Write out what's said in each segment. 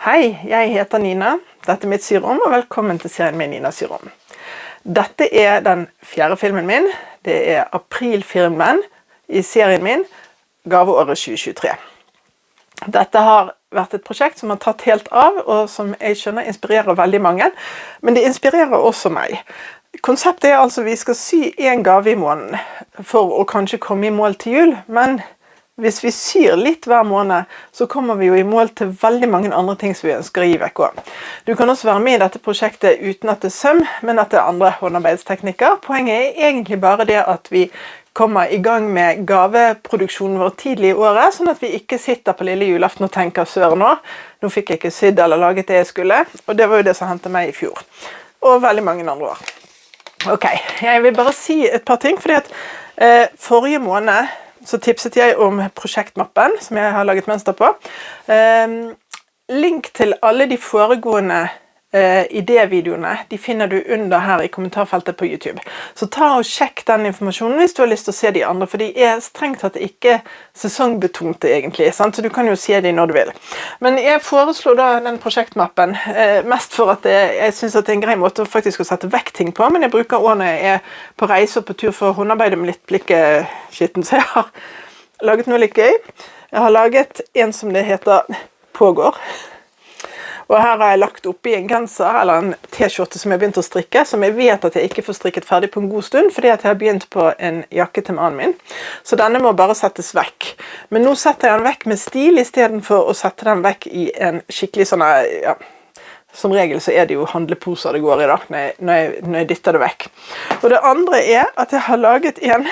Hei, jeg heter Nina. Dette er mitt syrom, og velkommen til serien med Nina Syrom. Dette er den 4. filmen min. Det er aprilfilmen i serien min, Gaveåret 2023. Dette har vært et prosjekt som har tatt helt av, og som jeg skjønner inspirerer veldig mange. Men det inspirerer også meg. Konseptet er altså at vi skal sy en gave i måneden for å kanskje komme i mål til jul, men hvis vi syr litt hver måned, så kommer vi jo i mål til veldig mange andre ting som vi ønsker å gi vekk også. Du kan også være med i dette prosjektet uten at det er søm, men at det er andre håndarbeidsteknikker. Poenget er egentlig bare det at vi kommer i gang med gaveproduksjonen vår tidlig i året, sånn at vi ikke sitter på lille julaften og tenker søren nå fikk jeg ikke sydd eller laget det jeg skulle, og det var jo det som hentet meg i fjor. Og veldig mange andre år. Ok, jeg vil bare si et par ting, fordi at forrige måned så tipset jeg om prosjektmappen som jeg har laget mønster på. Link til alle de foregående idévideoene, de finner du under her i kommentarfeltet på YouTube. Så ta og sjekk den informasjonen hvis du har lyst til å se de andre, for de er strengt tatt ikke sesongbetonte egentlig, sant? Så du kan jo se de når du vil. Men jeg foreslår da den prosjektmappen, mest for at jeg synes at det er en grei måte å faktisk sette vekk ting på, men jeg bruker også når jeg er på reise og på tur for å håndarbeide med litt blikkeskitten, så jeg har laget noe litt gøy. Jeg har laget en som det heter Pågår. Og her har jeg lagt oppi en genser, eller en t-skjorte som jeg har begynt å strikke, som jeg vet at jeg ikke får strikket ferdig på en god stund, fordi at jeg har begynt på en jakke til mannen min. Så denne må bare settes vekk. Men nå setter jeg den vekk med stil, i stedet for å sette den vekk i en skikkelig sånn, ja, som regel så er det jo handleposer det går i da, når jeg dytter det vekk. Og det andre er at jeg har laget en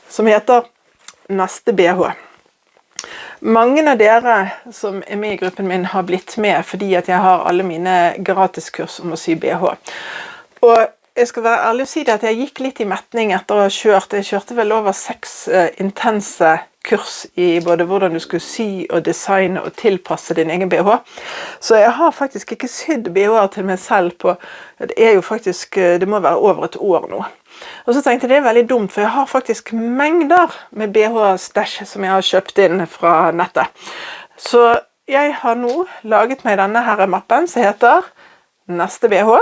som heter Neste BH. Mange av dere som er med i gruppen min har blitt med fordi at jeg har alle mine gratiskurs om å sy BH. Og jeg skal være ærlig og si det at jeg gikk litt i metning etter å ha kjørt. Jeg kjørte vel over 6 intense kurs i både hvordan du skulle sy og designe og tilpasse din egen BH. Så jeg har faktisk ikke sydd BH-er til meg selv på, det er jo faktisk, det må være over et år nå. Og så tenkte jeg det er veldig dumt, for jeg har faktisk mengder med BH-stash som jeg har kjøpt inn fra nettet. Så jeg har nå laget meg denne her mappen som heter Neste BH.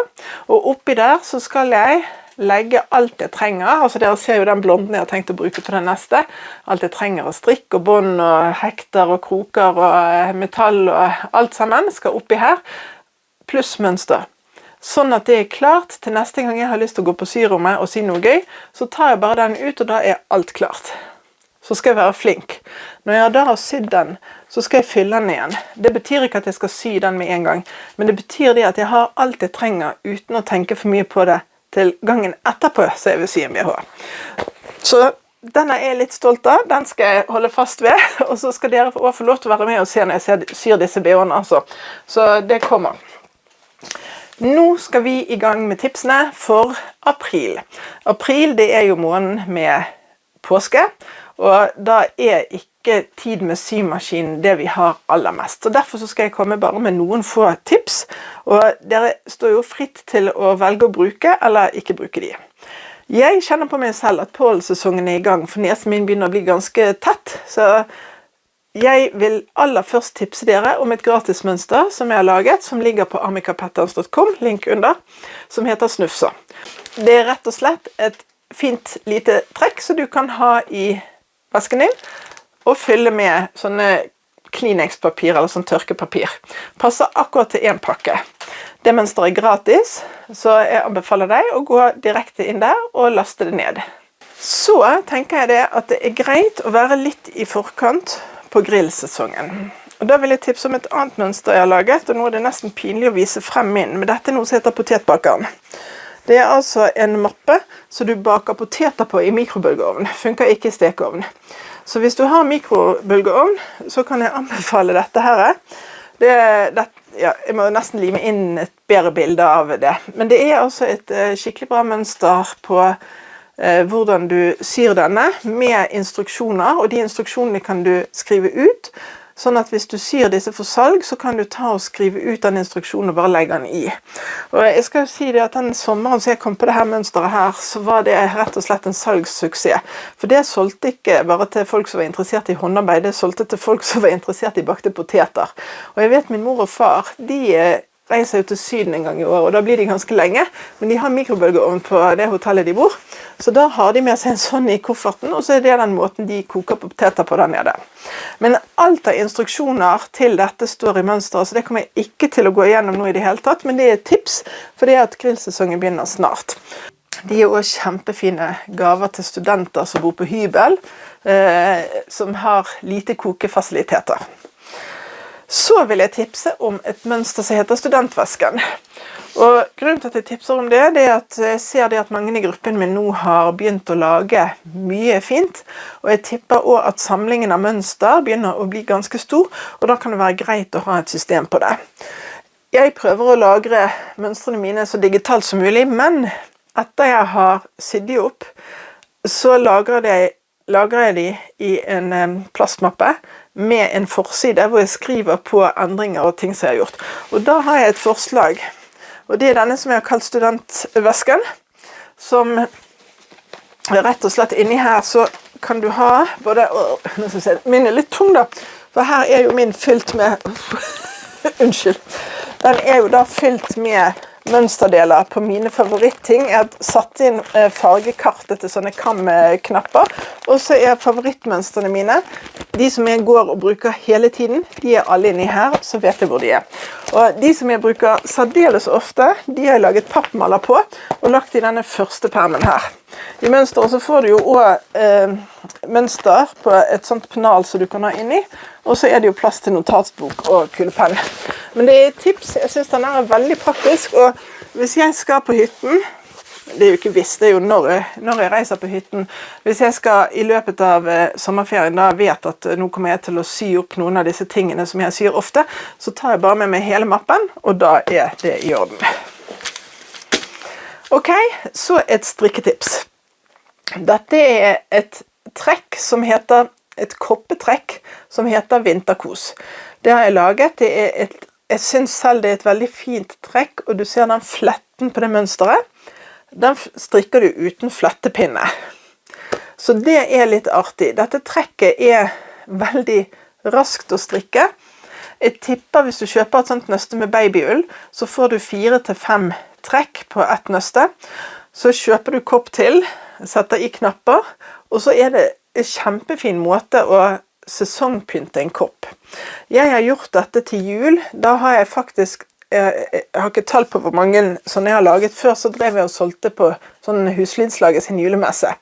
Og oppi der så skal jeg legge alt jeg trenger. Altså dere ser jo den blonden jeg har tenkt å bruke på den neste. Alt jeg trenger av strikk og bånd og hekter og kroker og metall og alt sammen skal oppi her. Pluss mønster. Sånn at det er klart til neste gang jeg har lyst til å gå på syrommet og sy noe gøy, så tar jeg bare den ut, og da er alt klart. Så skal jeg være flink. Når jeg da har sydd den, så skal jeg fylle den igjen. Det betyr ikke at jeg skal sy den med en gang, men det betyr det at jeg har alt jeg trenger uten å tenke for mye på det til gangen etterpå, så jeg vil sy en BH. Så denne er jeg litt stolt av, den skal jeg holde fast ved, og så skal dere også få lov til å være med og se når jeg syr disse BH-ene, altså. Så det kommer. Nå skal vi i gang med tipsene for april. April det er jo måneden med påske, og da er ikke tid med symaskin det vi har aller mest. Så derfor så skal jeg komme bare med noen få tips, og dere står jo fritt til å velge å bruke eller ikke bruke de. Jeg kjenner på meg selv at polsesongen er i gang, for nesen min begynner å bli ganske tett, så jeg vil aller først tipse dere om et gratismønster som jeg har laget, som ligger på armikapatterns.com, link under, som heter Snufsa. Det er rett og slett et fint lite trekk som du kan ha i vasken din, og fylle med sånne Kleenex-papir eller sånn tørkepapir. Passer akkurat til en pakke. Det mønsteret er gratis, så jeg anbefaler deg å gå direkte inn der og laste det ned. Så tenker jeg det at det er greit å være litt i forkant på grillsesongen. Og da vil jeg tipse om et annet mønster jeg har laget, og nå er det nesten pinlig å vise frem min, men dette er noe som heter potetbakeren. Det er altså en mappe som du baker poteter på i mikrobølgeovn. Funker ikke i stekeovn. Så hvis du har mikrobølgeovn, så kan jeg anbefale dette her. Jeg må nesten lime inn et bedre bilde av det. Men det er altså et skikkelig bra mønster på hvordan du syr denne med instruksjoner, og de instruksjonene kan du skrive ut, sånn at hvis du syr disse for salg, så kan du ta og skrive ut den instruksjonen og bare legge den i. Og jeg skal jo si det at den sommeren som jeg kom på det her mønsteret her, så var det rett og slett en salgssuksess. For det solgte ikke bare til folk som var interessert i håndarbeid, det solgte til folk som var interessert i bakte poteter. Og jeg vet min mor og far, de reiser jo til Syden en gang i år, og da blir de ganske lenge, men de har mikrobølgeovn på det hotellet de bor, så da har de med seg en sånn i kofferten, og så er det den måten de koker poteter på der nede. Men alt av instruksjoner til dette står i mønsteret, så det kommer jeg ikke til å gå igjennom nå i det hele tatt, men det er et tips, for det er at grillsesongen begynner snart. De er også kjempefine gaver til studenter som bor på hybel, som har lite kokefasiliteter. Så vil jeg tipse om et mønster som heter studentvesken. Og grunnen til at jeg tipser om det, det er at jeg ser det at mange i gruppen min nå har begynt å lage mye fint. Og jeg tipper også at samlingen av mønster begynner å bli ganske stor, og da kan det være greit å ha et system på det. Jeg prøver å lagre mønstrene mine så digitalt som mulig, men etter jeg har sydd de opp, så lagrer jeg de i en plastmappe med en forside hvor jeg skriver på endringer og ting som jeg har gjort. Og da har jeg et forslag, og det er denne som jeg har kalt studentvesken, som rett og slett inni her så kan du ha både, nå skal jeg se, min er litt tung da, for her er jo min fylt med, unnskyld, den er jo da fylt med mønsterdeler på mine favorittting. Jeg har satt inn fargekartet til sånne kamknapper, og så er favorittmønstrene mine, de som jeg går og bruker hele tiden, de er alle inni her, så vet jeg hvor de er. Og de som jeg bruker særdeles ofte, de har jeg laget pappmaler på, og lagt i denne første permen her. I mønsteret så får du jo også mønster på et sånt pennal som du kan ha inni, og så er det jo plass til notatbok og kulepenn. Men det er et tips, jeg synes den er veldig praktisk, og hvis jeg skal på hytten, det er jo ikke visst, det er jo når jeg reiser på hytten, hvis jeg skal i løpet av sommerferien da vet at nå kommer jeg til å sy opp noen av disse tingene som jeg syr ofte, så tar jeg bare med meg hele mappen, og da er det i orden. Ok, så et strikketips. Dette er et trekk som heter, et koppetrekk som heter vinterkos. Det har jeg laget, jeg synes selv det er et veldig fint trekk, og du ser den fletten på det mønsteret. Den strikker du uten flettepinne. Så det er litt artig. Dette trekket er veldig raskt å strikke. Jeg tipper hvis du kjøper et sånt nøste med babyull, så får du 4 til 5 trekk på ett nøste. Så kjøper du kopp til, setter i knapper, og så er det en kjempefin måte å sesongpynte en kopp. Jeg har gjort dette til jul. Da har jeg faktisk, jeg har ikke tall på hvor mange sånne jeg har laget. Før så drev jeg og solgte på sånn Huslydslaget sin julemesse.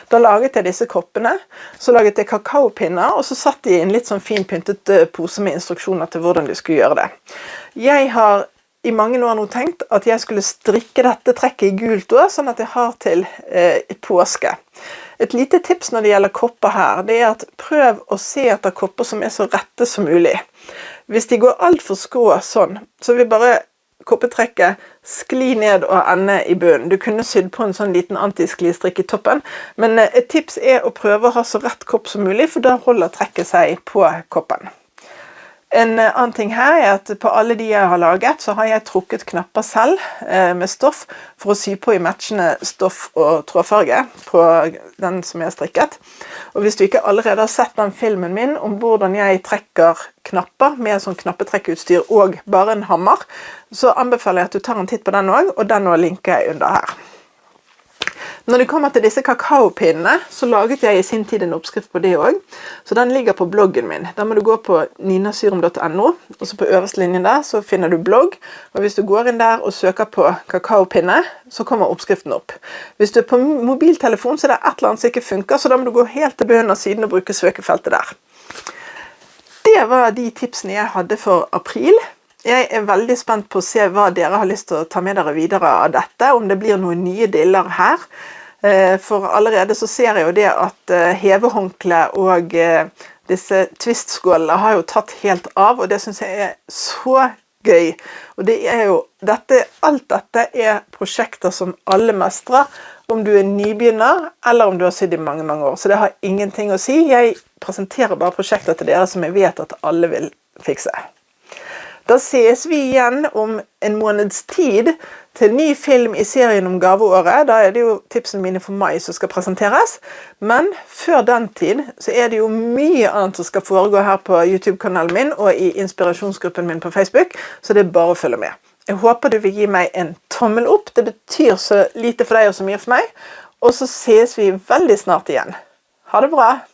Da laget jeg disse koppene, så laget jeg kakaopinner, og så satt de i en litt sånn fin pyntet pose med instruksjoner til hvordan de skulle gjøre det. Jeg har i mange år nå tenkt at jeg skulle strikke dette trekket i gult også, sånn at jeg har til påske. Et lite tips når det gjelder kopper her, det er at prøv å se etter kopper som er så rette som mulig. Hvis de går alt for skrå sånn, så vil bare koppetrekket skli ned og ende i bunnen. Du kunne sydd på en sånn liten antisklistrikk i toppen, men et tips er å prøve å ha så rett kopp som mulig, for da holder trekket seg på koppen. En annen ting her er at på alle de jeg har laget, så har jeg trukket knapper selv med stoff for å sy på i matchende stoff og trådfarge på den som jeg har strikket. Og hvis du ikke allerede har sett den filmen min om hvordan jeg trekker knapper med sånn knappetrekkutstyr og bare en hammer, så anbefaler jeg at du tar en titt på den også, og den også linker jeg under her. Når det kommer til disse kakaopinnene, så laget jeg i sin tid en oppskrift på det også. Så den ligger på bloggen min. Da må du gå på ninasyrum.no, og så på øverste linjen der så finner du blogg. Og hvis du går inn der og søker på kakaopinne, så kommer oppskriften opp. Hvis du er på mobiltelefon, så er det et eller annet som ikke funker, så da må du gå helt til bunnen av siden og bruke søkefeltet der. Det var de tipsene jeg hadde for april. Jeg er veldig spent på å se hva dere har lyst til å ta med dere videre av dette, om det blir noen nye diller her. For allerede så ser jeg jo det at hevehåndkle og disse twistskålene har jo tatt helt av, og det synes jeg er så gøy. Og det er jo, alt dette er prosjekter som alle mestrer, om du nybegynner, eller om du har sydd i mange, mange år. Så det har ingenting å si. Jeg presenterer bare prosjekter til dere som jeg vet at alle vil fikse. Da ses vi igjen om en måneds tid til ny film i serien om gaveåret. Da det jo tipsene mine for mai som skal presenteres. Men før den tid så det jo mye annet som skal foregå her på YouTube-kanalen min og i inspirasjonsgruppen min på Facebook, så det bare å følge med. Jeg håper du vil gi meg en tommel opp. Det betyr så lite for deg og så mye for meg. Og så ses vi veldig snart igjen. Ha det bra!